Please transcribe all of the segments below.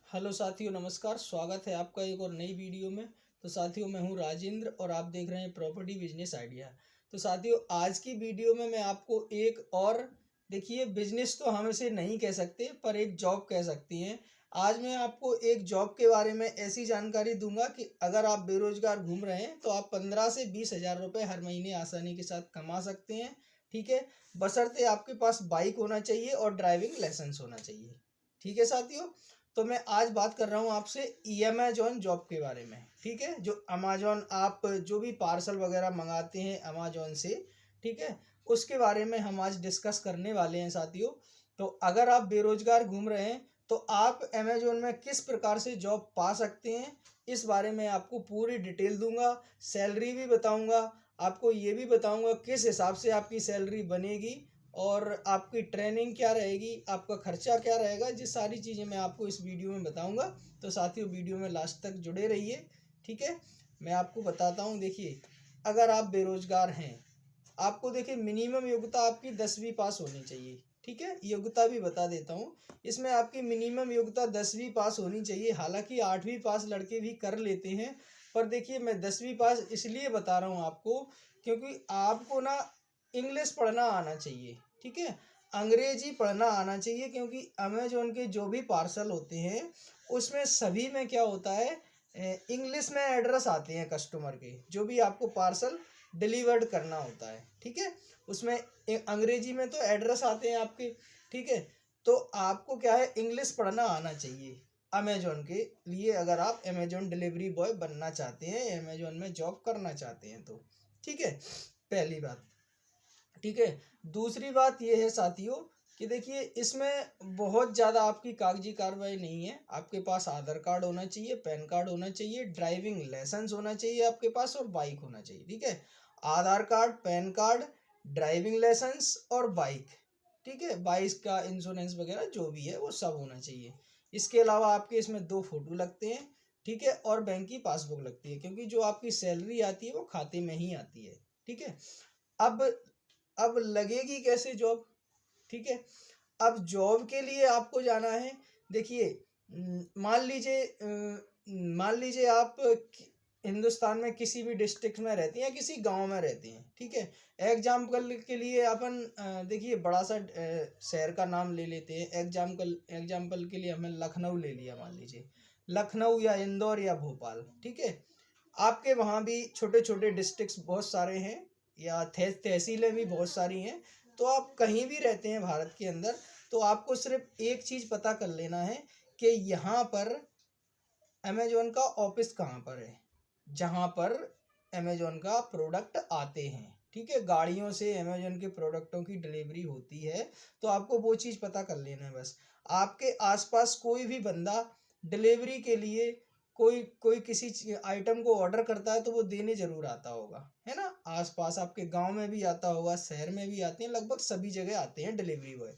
Hello साथियों, नमस्कार। स्वागत है आपका एक और नई वीडियो में। तो साथियों, मैं हूं राजेंद्र और आप देख रहे हैं प्रॉपर्टी बिजनेस आइडिया। तो साथियों, आज की वीडियो में मैं आपको एक और, देखिए, बिजनेस तो हम इसे नहीं कह सकते पर एक जॉब कह सकती हैं। आज मैं आपको एक जॉब के बारे में ऐसी जानकारी दूंगा कि अगर आप बेरोजगार घूम रहे हैं तो आप 15 से 20 हज़ार रुपये हर महीने आसानी के साथ कमा सकते हैं। ठीक है, बशर्ते आपके पास बाइक होना चाहिए और ड्राइविंग लाइसेंस होना चाहिए। ठीक है साथियों, तो मैं आज बात कर रहा हूँ आपसे अमेजॉन जॉब के बारे में। ठीक है, जो अमेजॉन, आप जो भी पार्सल वगैरह मंगाते हैं अमेजॉन से, ठीक है, उसके बारे में हम आज डिस्कस करने वाले हैं साथियों। तो अगर आप बेरोजगार घूम रहे हैं तो आप अमेजॉन में किस प्रकार से जॉब पा सकते हैं, इस बारे में आपको पूरी डिटेल दूंगा। सैलरी भी बताऊंगा, आपको ये भी बताऊंगा किस हिसाब से आपकी सैलरी बनेगी और आपकी ट्रेनिंग क्या रहेगी, आपका खर्चा क्या रहेगा। ये सारी चीज़ें मैं आपको इस वीडियो में बताऊंगा। तो साथियों, वीडियो में लास्ट तक जुड़े रहिए। ठीक है, मैं आपको बताता हूँ। देखिए, अगर आप बेरोजगार हैं, आपको देखिए मिनिमम योग्यता आपकी 10वीं पास होनी चाहिए। ठीक है, योग्यता भी बता देता हूँ। इसमें आपकी मिनिमम योग्यता 10वीं पास होनी चाहिए। हालांकि 8वीं पास लड़के भी कर लेते हैं, पर देखिए मैं 10वीं पास इसलिए बता रहा हूँ आपको, क्योंकि आपको ना इंग्लिश पढ़ना आना चाहिए। ठीक है, अंग्रेजी पढ़ना आना चाहिए, क्योंकि अमेजोन के जो भी पार्सल होते हैं उसमें सभी में क्या होता है, इंग्लिश में एड्रेस आते हैं कस्टमर के, जो भी आपको पार्सल डिलीवर्ड करना होता है। ठीक है, उसमें अंग्रेजी में तो एड्रेस आते हैं आपके। ठीक है, तो आपको क्या है, इंग्लिश पढ़ना आना चाहिए अमेजोन के लिए, अगर आप अमेजोन डिलीवरी बॉय बनना चाहते हैं, अमेजोन में जॉब करना चाहते हैं तो। ठीक है, पहली बात। ठीक है, दूसरी बात ये है साथियों कि देखिए, इसमें बहुत ज़्यादा आपकी कागजी कार्रवाई नहीं है। आपके पास आधार कार्ड होना चाहिए, पैन कार्ड होना चाहिए, ड्राइविंग लाइसेंस होना चाहिए आपके पास, और बाइक होना चाहिए। ठीक है, Aadhaar card, PAN card, driving licence और बाइक। ठीक है, बाइक का इंश्योरेंस वगैरह जो भी है वो सब होना चाहिए। इसके अलावा आपके इसमें 2 फोटो लगते हैं। ठीक है, और बैंक की पासबुक लगती है, क्योंकि जो आपकी सैलरी आती है वो खाते में ही आती है। ठीक है, अब अब लगेगी कैसे जॉब। ठीक है, अब जॉब के लिए आपको जाना है। देखिए, मान लीजिए आप हिंदुस्तान में किसी भी डिस्ट्रिक्ट में रहते हैं या किसी गांव में रहते हैं। ठीक है, एग्जाम्पल के लिए अपन देखिए बड़ा सा शहर का नाम ले लेते हैं। एग्जाम्पल के लिए हमें लखनऊ ले लिया, मान लीजिए लखनऊ या इंदौर या भोपाल। ठीक है, आपके वहाँ भी छोटे छोटे डिस्ट्रिक्ट्स बहुत सारे हैं, या तहसीलें भी बहुत सारी हैं। तो आप कहीं भी रहते हैं भारत के अंदर, तो आपको सिर्फ एक चीज़ पता कर लेना है कि यहाँ पर अमेजोन का ऑफिस कहाँ पर है, जहाँ पर अमेजोन का प्रोडक्ट आते हैं। ठीक है, गाड़ियों से अमेजोन के प्रोडक्टों की डिलीवरी होती है। तो आपको वो चीज़ पता कर लेना है बस। आपके आसपास कोई भी बंदा डिलीवरी के लिए कोई कोई किसी आइटम को ऑर्डर करता है तो वो देने ज़रूर आता होगा, है ना। आसपास आपके गांव में भी आता होगा, शहर में भी आते हैं, लगभग सभी जगह आते हैं डिलीवरी बॉय।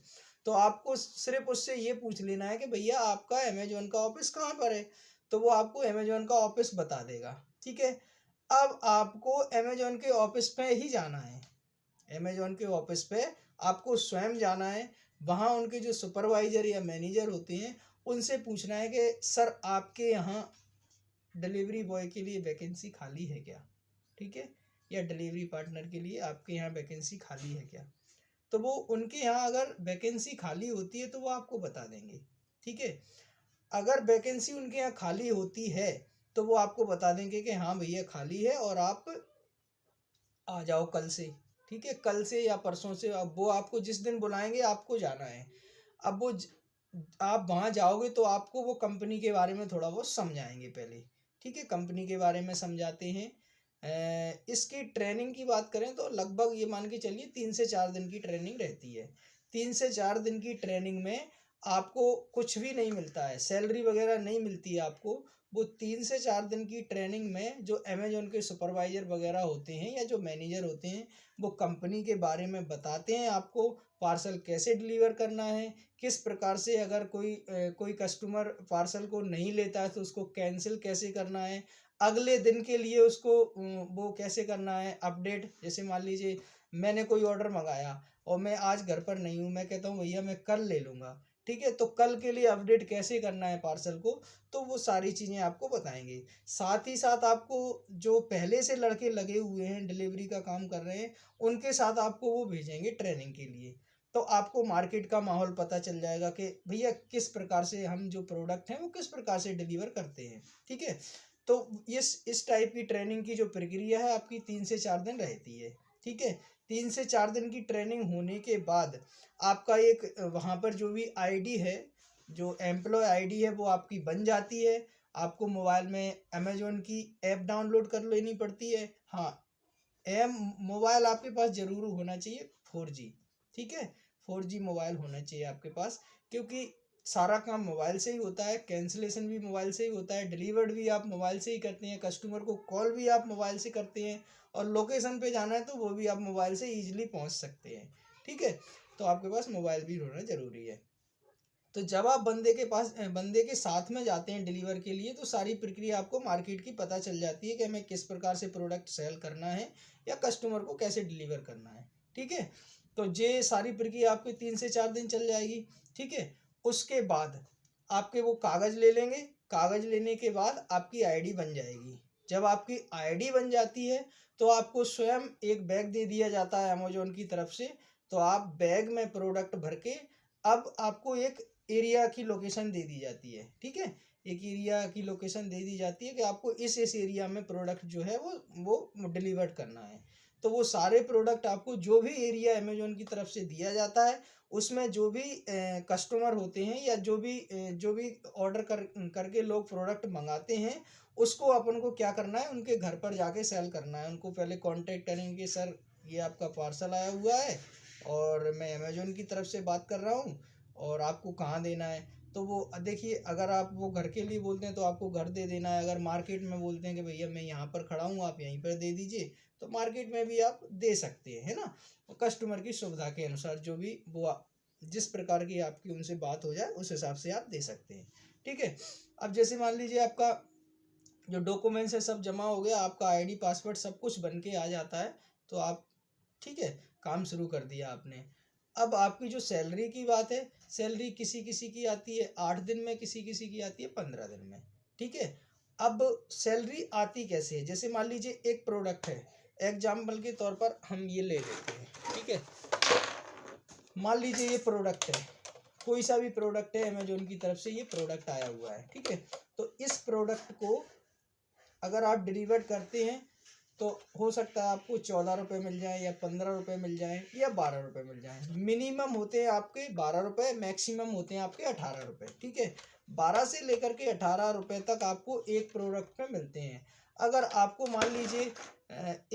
तो आपको सिर्फ उससे ये पूछ लेना है कि भैया आपका अमेजोन का ऑफिस कहाँ पर है, तो वो आपको अमेजोन का ऑफिस बता देगा। ठीक है, अब आपको अमेजोन के ऑफिस पे ही जाना है। अमेजोन के ऑफिस पे आपको स्वयं जाना है। वहाँ उनके जो सुपरवाइजर या मैनेजर होते हैं उनसे पूछना है कि सर, आपके यहाँ डिलीवरी बॉय के लिए वैकेंसी खाली है क्या। ठीक है, या डिलीवरी पार्टनर के लिए आपके यहाँ वैकेंसी खाली है क्या। तो वो उनके यहाँ अगर वैकेंसी खाली होती है तो वो आपको बता देंगे। ठीक है, अगर वैकेंसी उनके यहाँ खाली होती है तो वो आपको बता देंगे कि हाँ भैया खाली है और आप आ जाओ कल से। ठीक है, कल से या परसों से, अब वो आपको जिस दिन बुलाएंगे आपको जाना है। अब आप वहाँ जाओगे तो आपको वो कंपनी के बारे में थोड़ा बहुत समझाएंगे पहले। ठीक है, कंपनी के बारे में समझाते हैं। इसकी ट्रेनिंग की बात करें तो लगभग ये मान के चलिए 3 से 4 दिन की ट्रेनिंग रहती है। 3 से 4 दिन की ट्रेनिंग में आपको कुछ भी नहीं मिलता है, सैलरी वगैरह नहीं मिलती है आपको। वो 3 से 4 दिन की ट्रेनिंग में जो अमेजोन के सुपरवाइजर वगैरह होते हैं या जो मैनेजर होते हैं, वो कंपनी के बारे में बताते हैं आपको। पार्सल कैसे डिलीवर करना है, किस प्रकार से अगर कोई कस्टमर पार्सल को नहीं लेता है तो उसको कैंसिल कैसे करना है, अगले दिन के लिए उसको वो कैसे करना है अपडेट। जैसे मान लीजिए मैंने कोई ऑर्डर मंगाया और मैं आज घर पर नहीं हूँ, मैं कहता हूँ भैया मैं कल ले लूँगा। ठीक है। तो कल के लिए अपडेट कैसे करना है पार्सल को, तो वो सारी चीज़ें आपको बताएंगे। साथ ही साथ आपको जो पहले से लड़के लगे हुए हैं डिलीवरी का काम कर रहे हैं, उनके साथ आपको वो भेजेंगे ट्रेनिंग के लिए। तो आपको मार्केट का माहौल पता चल जाएगा कि भैया किस प्रकार से हम जो प्रोडक्ट हैं वो किस प्रकार से डिलीवर करते हैं, ठीक है। तो इस टाइप की ट्रेनिंग की जो प्रक्रिया है आपकी 3 से 4 दिन रहती है, ठीक है। 3 से 4 दिन की ट्रेनिंग होने के बाद आपका एक वहाँ पर जो भी आईडी है, जो एम्प्लॉय आईडी है वो आपकी बन जाती है। आपको मोबाइल में अमेजोन की ऐप डाउनलोड कर लेनी पड़ती है। हाँ, एम मोबाइल आपके पास ज़रूर होना चाहिए 4G, ठीक है। 4G मोबाइल होना चाहिए आपके पास, क्योंकि सारा काम मोबाइल से ही होता है, कैंसिलेशन भी मोबाइल से ही होता है, डिलीवर्ड भी आप मोबाइल से ही करते हैं, कस्टमर को कॉल भी आप मोबाइल से करते हैं, और लोकेशन पे जाना है तो वो भी आप मोबाइल से ईजिली पहुंच सकते हैं, ठीक है। तो आपके पास मोबाइल भी होना ज़रूरी है। तो जब आप बंदे के साथ में जाते हैं डिलीवर के लिए, तो सारी प्रक्रिया आपको मार्केट की पता चल जाती है कि हमें किस प्रकार से प्रोडक्ट सेल करना है या कस्टमर को कैसे डिलीवर करना है, ठीक है। तो ये सारी प्रक्रिया आपके 3 से 4 दिन चल जाएगी, ठीक है। उसके बाद आपके वो कागज़ ले लेंगे। कागज़ लेने के बाद आपकी आईडी बन जाएगी। जब आपकी आईडी बन जाती है तो आपको स्वयं एक बैग दे दिया जाता है अमेजोन की तरफ से। तो आप बैग में प्रोडक्ट भर के अब आपको एक एरिया की लोकेशन दे दी जाती है, ठीक है। एक एरिया की लोकेशन दे दी जाती है कि आपको इस एरिया में प्रोडक्ट जो है वो डिलीवर्ड करना है। तो वो सारे प्रोडक्ट आपको जो भी एरिया अमेजोन की तरफ से दिया जाता है, उसमें जो भी कस्टमर होते हैं या जो भी ऑर्डर करके लोग प्रोडक्ट मंगाते हैं, उसको अपन को क्या करना है, उनके घर पर जाके सेल करना है। उनको पहले कांटेक्ट करेंगे, सर ये आपका पार्सल आया हुआ है और मैं अमेजोन की तरफ से बात कर रहा हूँ और आपको कहाँ देना है। तो वो देखिए, अगर आप वो घर के लिए बोलते हैं तो आपको घर दे देना है। अगर मार्केट में बोलते हैं कि भैया मैं यहाँ पर खड़ा हूँ, आप यहीं पर दे दीजिए, तो मार्केट में भी आप दे सकते हैं, है ना। कस्टमर की सुविधा के अनुसार जो भी जिस प्रकार की आपकी उनसे बात हो जाए उस हिसाब से आप दे सकते हैं, ठीक है। अब जैसे मान लीजिए आपका जो डॉक्यूमेंट्स है सब जमा हो गया, आपका आईडी पासवर्ड सब कुछ बन के आ जाता है, तो आप, ठीक है, काम शुरू कर दिया आपने। अब आपकी जो सैलरी की बात है, सैलरी किसी किसी की आती है 8 दिन में, किसी किसी की आती है 15 दिन में, ठीक है। अब सैलरी आती कैसे है, जैसे मान लीजिए एक प्रोडक्ट है, एग्जाम्पल के तौर पर हम ये ले लेते हैं, ठीक है। मान लीजिए ये प्रोडक्ट है, कोई सा भी प्रोडक्ट है, अमेजोन की तरफ से ये प्रोडक्ट आया हुआ है, ठीक है। तो इस प्रोडक्ट को अगर आप डिलीवर करते हैं तो हो सकता है आपको 14 रुपये मिल जाए या 15 रुपये मिल जाए या 12 रुपये मिल जाए। मिनिमम होते हैं आपके 12 रुपये, मैक्सिमम होते हैं आपके 18 रुपये, ठीक है। 12 से लेकर के 18 रुपये तक आपको एक प्रोडक्ट में मिलते हैं। अगर आपको मान लीजिए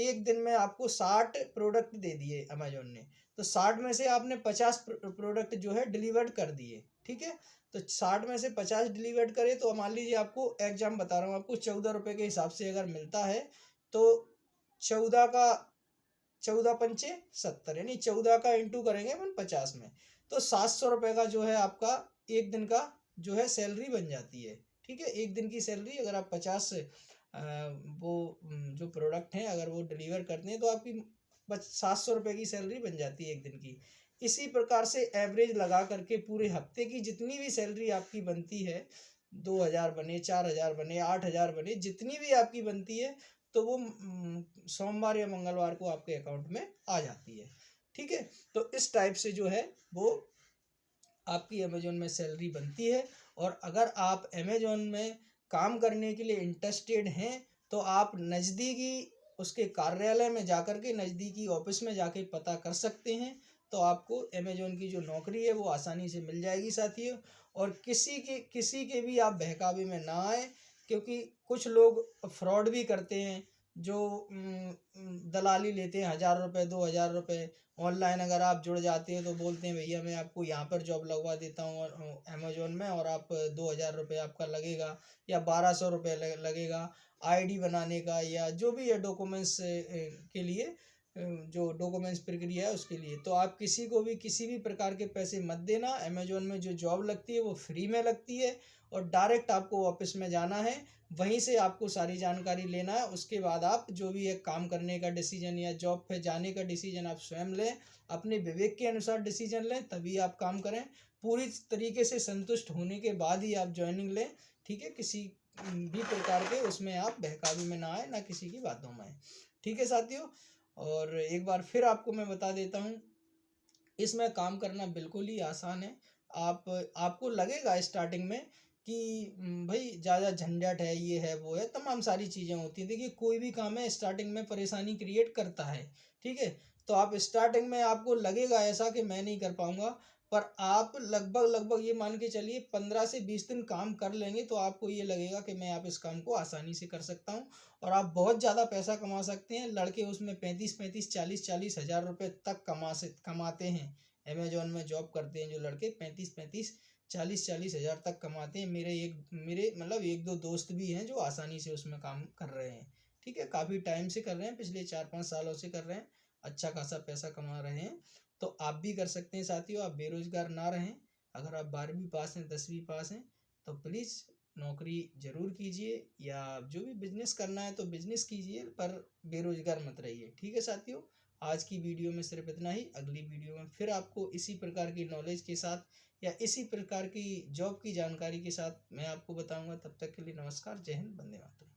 एक दिन में आपको 60 प्रोडक्ट दे दिए अमेजोन ने, तो 60 में से आपने 50 प्रोडक्ट जो है डिलीवर्ड कर दिए, ठीक है। तो 60 में से 50 डिलीवर्ड करे तो मान लीजिए, आपको एग्जाम बता रहा हूँ, आपको 14 रुपये के हिसाब से अगर मिलता है तो 14 का 14×5 = 70, यानी 14 का इंटू करेंगे अपन 50 में, तो 700 रुपये का जो है आपका एक दिन का जो है सैलरी बन जाती है, ठीक है। एक दिन की सैलरी अगर आप 50 जो प्रोडक्ट हैं अगर वो डिलीवर करते हैं तो आपकी 700 रुपये की सैलरी बन जाती है एक दिन की। इसी प्रकार से एवरेज लगा करके पूरे हफ्ते की जितनी भी सैलरी आपकी बनती है, 2000 बने, 4000 बने, 8000 बने, जितनी भी आपकी बनती है, तो वो सोमवार या मंगलवार को आपके अकाउंट में आ जाती है, ठीक है। तो इस टाइप से जो है वो आपकी अमेजोन में सैलरी बनती है। और अगर आप अमेजोन में काम करने के लिए इंटरेस्टेड हैं तो आप नज़दीकी उसके कार्यालय में जाकर के, नज़दीकी ऑफिस में जाके पता कर सकते हैं। तो आपको अमेजोन की जो नौकरी है वो आसानी से मिल जाएगी साथियों। और किसी के भी आप बहकावे में ना आए, क्योंकि कुछ लोग फ्रॉड भी करते हैं, जो दलाली लेते हैं 1000 रुपये, 2000 रुपये। ऑनलाइन अगर आप जुड़ जाते हो तो बोलते हैं भैया मैं आपको यहाँ पर जॉब लगवा देता हूँ अमेजोन में, और आप 2000 रुपये आपका लगेगा या 1200 रुपये लगेगा आईडी बनाने का, या जो भी है डॉक्यूमेंट्स के लिए, जो डॉक्यूमेंट्स प्रक्रिया है उसके लिए। तो आप किसी को भी किसी भी प्रकार के पैसे मत देना। अमेजोन में जो जॉब लगती है वो फ्री में लगती है, और डायरेक्ट आपको ऑफिस में जाना है, वहीं से आपको सारी जानकारी लेना है। उसके बाद आप जो भी है काम करने का डिसीजन या जॉब पे जाने का डिसीजन आप स्वयं लें, अपने विवेक के अनुसार डिसीजन लें, तभी आप काम करें। पूरी तरीके से संतुष्ट होने के बाद ही आप ज्वाइनिंग लें, ठीक है। किसी भी प्रकार के उसमें आप बहकावे में ना आए, ना किसी की बातों में आए, ठीक है साथियों। और एक बार फिर आपको मैं बता देता हूँ, इसमें काम करना बिल्कुल ही आसान है। आपको लगेगा स्टार्टिंग में कि भाई ज़्यादा झंझट है, ये है वो है, तमाम सारी चीज़ें होती हैं। देखिए कोई भी काम है स्टार्टिंग में परेशानी क्रिएट करता है, ठीक है। तो आप स्टार्टिंग में आपको लगेगा ऐसा कि मैं नहीं कर पाऊंगा, पर आप लगभग लगभग ये मान के चलिए 15 से 20 दिन काम कर लेंगे तो आपको ये लगेगा कि मैं आप इस काम को आसानी से कर सकता हूँ और आप बहुत ज़्यादा पैसा कमा सकते हैं। लड़के उसमें 35-35, 40-40 हज़ार रुपये तक कमाते हैं। अमेजोन में जॉब करते हैं जो लड़के 35-35, 40-40 हज़ार तक कमाते हैं। मेरे मतलब एक दो दोस्त भी हैं जो आसानी से उसमें काम कर रहे हैं, ठीक है। काफ़ी टाइम से कर रहे हैं, पिछले 4-5 सालों से कर रहे हैं, अच्छा खासा पैसा कमा रहे हैं। तो आप भी कर सकते हैं साथियों। आप बेरोजगार ना रहें। अगर आप 12वीं पास हैं, 10वीं पास हैं, तो प्लीज़ नौकरी ज़रूर कीजिए, या जो भी बिजनेस करना है तो बिजनेस कीजिए, पर बेरोजगार मत रहिए, ठीक है साथियों। आज की वीडियो में सिर्फ इतना ही। अगली वीडियो में फिर आपको इसी प्रकार की नॉलेज के साथ या इसी प्रकार की जॉब की जानकारी के साथ मैं आपको बताऊंगा। तब तक के लिए नमस्कार, जय हिंद, वंदे मातरम।